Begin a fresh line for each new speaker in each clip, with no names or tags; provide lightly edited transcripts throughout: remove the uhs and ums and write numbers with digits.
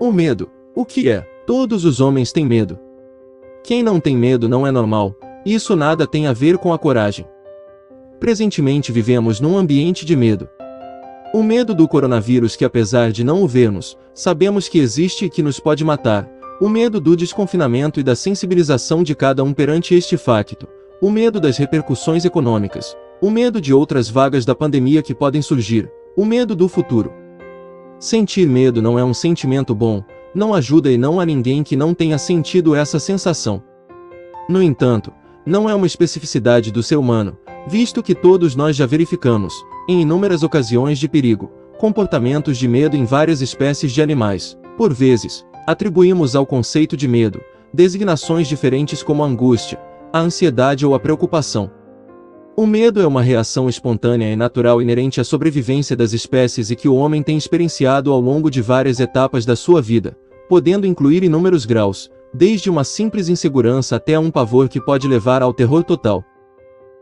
O medo. O que é? Todos os homens têm medo. Quem não tem medo não é normal. Isso nada tem a ver com a coragem. Presentemente vivemos num ambiente de medo. O medo do coronavírus que, apesar de não o vermos, sabemos que existe e que nos pode matar. O medo do desconfinamento e da sensibilização de cada um perante este facto. O medo das repercussões econômicas. O medo de outras vagas da pandemia que podem surgir. O medo do futuro. Sentir medo não é um sentimento bom, não ajuda e não há ninguém que não tenha sentido essa sensação. No entanto, não é uma especificidade do ser humano, visto que todos nós já verificamos, em inúmeras ocasiões de perigo, comportamentos de medo em várias espécies de animais. Por vezes, atribuímos ao conceito de medo designações diferentes como a angústia, a ansiedade ou a preocupação. O medo é uma reação espontânea e natural inerente à sobrevivência das espécies e que o homem tem experienciado ao longo de várias etapas da sua vida, podendo incluir inúmeros graus, desde uma simples insegurança até um pavor que pode levar ao terror total.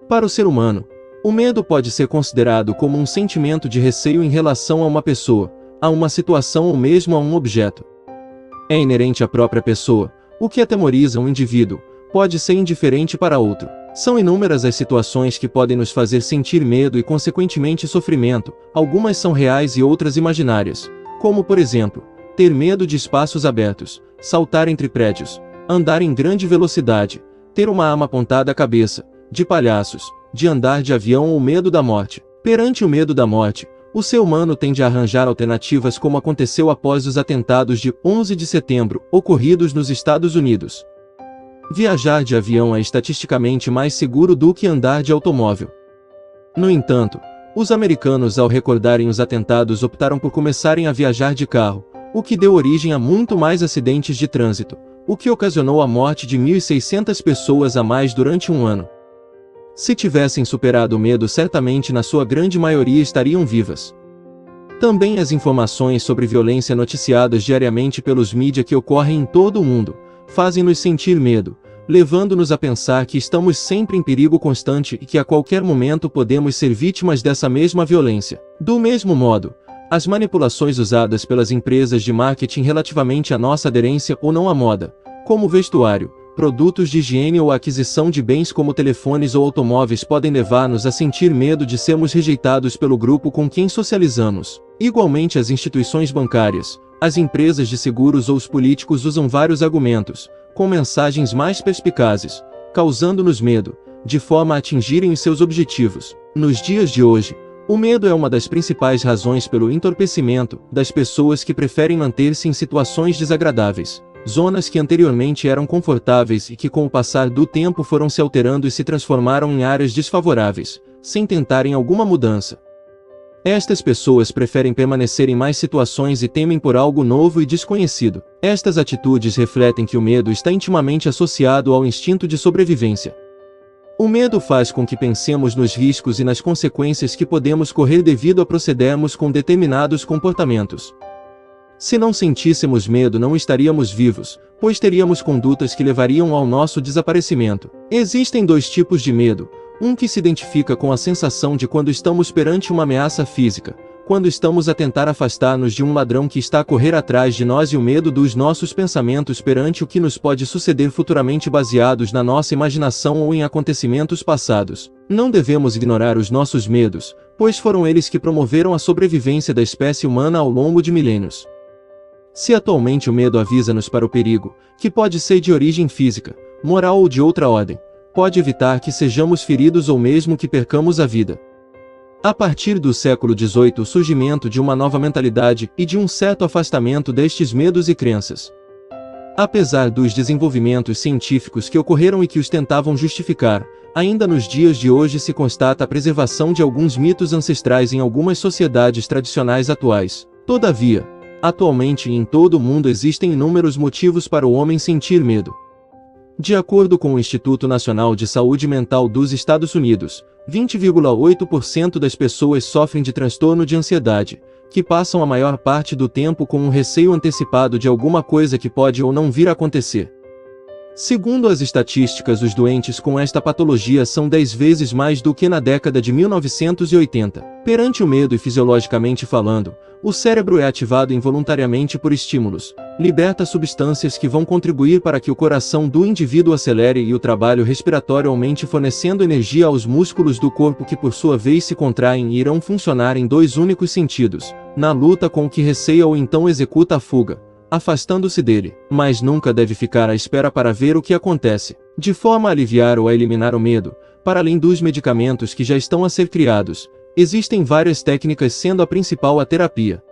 Para o ser humano, o medo pode ser considerado como um sentimento de receio em relação a uma pessoa, a uma situação ou mesmo a um objeto. É inerente à própria pessoa. O que atemoriza um indivíduo pode ser indiferente para outro. São inúmeras as situações que podem nos fazer sentir medo e consequentemente sofrimento. Algumas são reais e outras imaginárias, como por exemplo, ter medo de espaços abertos, saltar entre prédios, andar em grande velocidade, ter uma arma apontada à cabeça, de palhaços, de andar de avião ou medo da morte. Perante o medo da morte, o ser humano tende a arranjar alternativas como aconteceu após os atentados de 11 de setembro, ocorridos nos Estados Unidos. Viajar de avião é estatisticamente mais seguro do que andar de automóvel. No entanto, os americanos, ao recordarem os atentados, optaram por começarem a viajar de carro, o que deu origem a muito mais acidentes de trânsito, o que ocasionou a morte de 1.600 pessoas a mais durante um ano. Se tivessem superado o medo, certamente na sua grande maioria estariam vivas. Também as informações sobre violência noticiadas diariamente pelos mídia que ocorrem em todo o mundo, fazem-nos sentir medo, levando-nos a pensar que estamos sempre em perigo constante e que a qualquer momento podemos ser vítimas dessa mesma violência. Do mesmo modo, as manipulações usadas pelas empresas de marketing relativamente à nossa aderência ou não à moda, como vestuário, produtos de higiene ou a aquisição de bens como telefones ou automóveis, podem levar-nos a sentir medo de sermos rejeitados pelo grupo com quem socializamos. Igualmente, as instituições bancárias, as empresas de seguros ou os políticos usam vários argumentos, com mensagens mais perspicazes, causando-nos medo, de forma a atingirem os seus objetivos. Nos dias de hoje, o medo é uma das principais razões pelo entorpecimento das pessoas que preferem manter-se em situações desagradáveis, zonas que anteriormente eram confortáveis e que com o passar do tempo foram se alterando e se transformaram em áreas desfavoráveis, sem tentarem alguma mudança. Estas pessoas preferem permanecer em mais situações e temem por algo novo e desconhecido. Estas atitudes refletem que o medo está intimamente associado ao instinto de sobrevivência. O medo faz com que pensemos nos riscos e nas consequências que podemos correr devido a procedermos com determinados comportamentos. Se não sentíssemos medo, não estaríamos vivos, pois teríamos condutas que levariam ao nosso desaparecimento. Existem dois tipos de medo. Um que se identifica com a sensação de quando estamos perante uma ameaça física, quando estamos a tentar afastar-nos de um ladrão que está a correr atrás de nós, e o medo dos nossos pensamentos perante o que nos pode suceder futuramente, baseados na nossa imaginação ou em acontecimentos passados. Não devemos ignorar os nossos medos, pois foram eles que promoveram a sobrevivência da espécie humana ao longo de milênios. Se atualmente o medo avisa-nos para o perigo, que pode ser de origem física, moral ou de outra ordem, pode evitar que sejamos feridos ou mesmo que percamos a vida. A partir do século XVIII, o surgimento de uma nova mentalidade e de um certo afastamento destes medos e crenças. Apesar dos desenvolvimentos científicos que ocorreram e que os tentavam justificar, ainda nos dias de hoje se constata a preservação de alguns mitos ancestrais em algumas sociedades tradicionais atuais. Todavia, atualmente e em todo o mundo existem inúmeros motivos para o homem sentir medo. De acordo com o Instituto Nacional de Saúde Mental dos Estados Unidos, 20,8% das pessoas sofrem de transtorno de ansiedade, que passam a maior parte do tempo com um receio antecipado de alguma coisa que pode ou não vir a acontecer. Segundo as estatísticas, os doentes com esta patologia são 10 vezes mais do que na década de 1980. Perante o medo e fisiologicamente falando, o cérebro é ativado involuntariamente por estímulos, liberta substâncias que vão contribuir para que o coração do indivíduo acelere e o trabalho respiratório aumente, fornecendo energia aos músculos do corpo que por sua vez se contraem e irão funcionar em dois únicos sentidos, na luta com o que receia ou então executa a fuga, afastando-se dele, mas nunca deve ficar à espera para ver o que acontece, de forma a aliviar ou a eliminar o medo. Para além dos medicamentos que já estão a ser criados, existem várias técnicas, sendo a principal a terapia.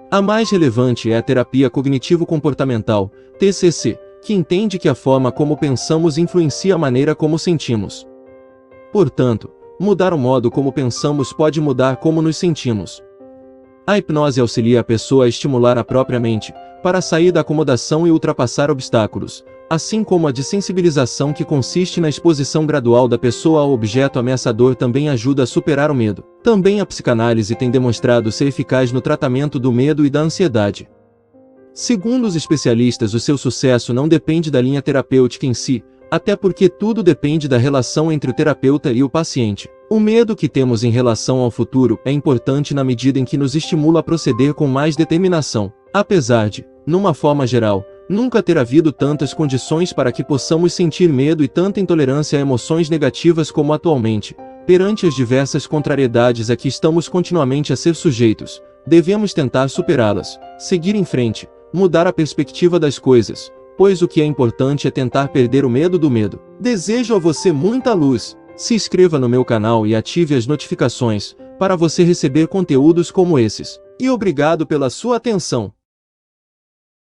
A mais relevante é a terapia cognitivo-comportamental, TCC, que entende que a forma como pensamos influencia a maneira como sentimos. Portanto, mudar o modo como pensamos pode mudar como nos sentimos. A hipnose auxilia a pessoa a estimular a própria mente, para sair da acomodação e ultrapassar obstáculos, assim como a dessensibilização, que consiste na exposição gradual da pessoa ao objeto ameaçador, também ajuda a superar o medo. Também a psicanálise tem demonstrado ser eficaz no tratamento do medo e da ansiedade. Segundo os especialistas, o seu sucesso não depende da linha terapêutica em si, até porque tudo depende da relação entre o terapeuta e o paciente. O medo que temos em relação ao futuro é importante na medida em que nos estimula a proceder com mais determinação, apesar de, numa forma geral, nunca ter havido tantas condições para que possamos sentir medo e tanta intolerância a emoções negativas como atualmente. Perante as diversas contrariedades a que estamos continuamente a ser sujeitos, devemos tentar superá-las, seguir em frente, mudar a perspectiva das coisas, pois o que é importante é tentar perder o medo do medo. Desejo a você muita luz. Se inscreva no meu canal e ative as notificações, para você receber conteúdos como esses. E obrigado pela sua atenção.